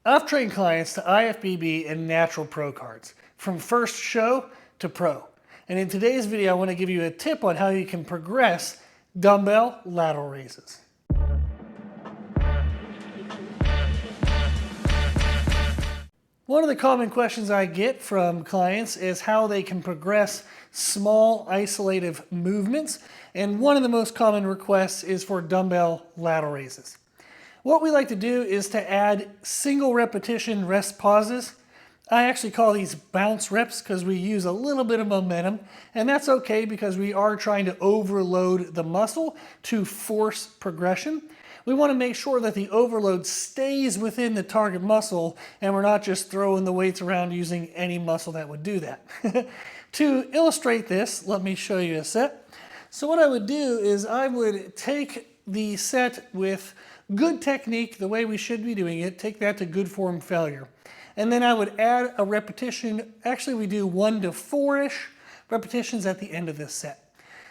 I've trained clients to IFBB and Natural Pro Cards, from first show to pro. And in today's video, I want to give you a tip on how you can progress dumbbell lateral raises. One of the common questions I get from clients is how they can progress small isolative movements. And one of the most common requests is for dumbbell lateral raises. What we like to do is to add single repetition rest pauses. I actually call these bounce reps because we use a little bit of momentum, and that's okay because we are trying to overload the muscle to force progression. We want to make sure that the overload stays within the target muscle and we're not just throwing the weights around using any muscle that would do that. To illustrate this, let me show you a set. So what I would do is I would take the set with good technique, the way we should be doing it, take that to good form failure. And then I would add a repetition. Actually, we do 1 to 4-ish repetitions at the end of this set.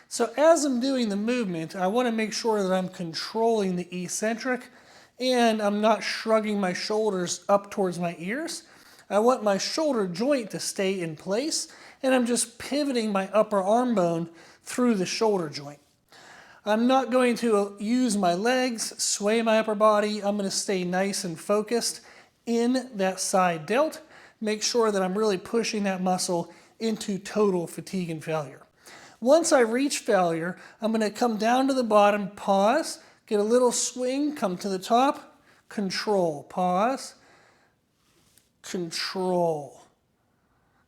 So as I'm doing the movement, I want to make sure that I'm controlling the eccentric and I'm not shrugging my shoulders up towards my ears. I want my shoulder joint to stay in place, and I'm just pivoting my upper arm bone through the shoulder joint. I'm not going to use my legs, sway my upper body. I'm going to stay nice and focused in that side delt. Make sure that I'm really pushing that muscle into total fatigue and failure. Once I reach failure, I'm going to come down to the bottom, pause, get a little swing, come to the top, control, pause, control.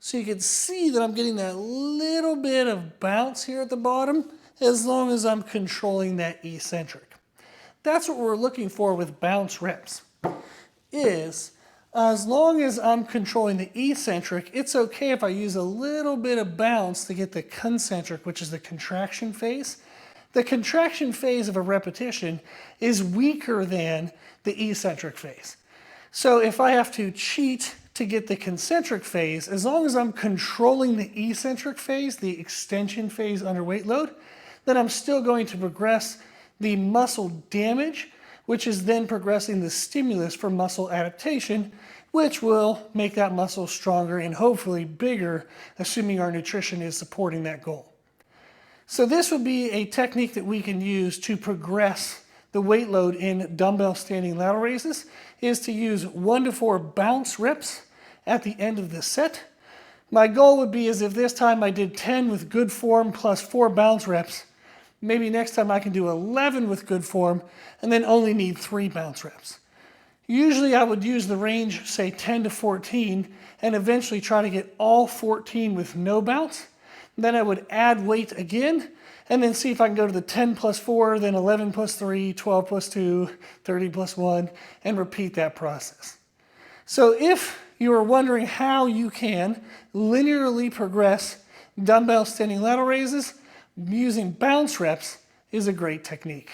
So you can see that I'm getting that little bit of bounce here at the bottom, as long as I'm controlling that eccentric. That's what we're looking for with bounce reps, is as long as I'm controlling the eccentric, it's okay if I use a little bit of bounce to get the concentric, which is the contraction phase. The contraction phase of a repetition is weaker than the eccentric phase. So if I have to cheat to get the concentric phase, as long as I'm controlling the eccentric phase, the extension phase under weight load, then I'm still going to progress the muscle damage, which is then progressing the stimulus for muscle adaptation, which will make that muscle stronger and hopefully bigger, assuming our nutrition is supporting that goal. So this would be a technique that we can use to progress the weight load in dumbbell standing lateral raises, is to use 1 to 4 bounce reps at the end of the set. My goal would be is if this time I did 10 with good form plus 4 bounce reps, maybe next time I can do 11 with good form and then only need 3 bounce reps. Usually I would use the range, say 10 to 14, and eventually try to get all 14 with no bounce. Then I would add weight again, and then see if I can go to the 10 plus 4, then 11 plus 3, 12 plus 2, 30 plus 1, and repeat that process. So if you are wondering how you can linearly progress dumbbell standing lateral raises, using bounce reps is a great technique.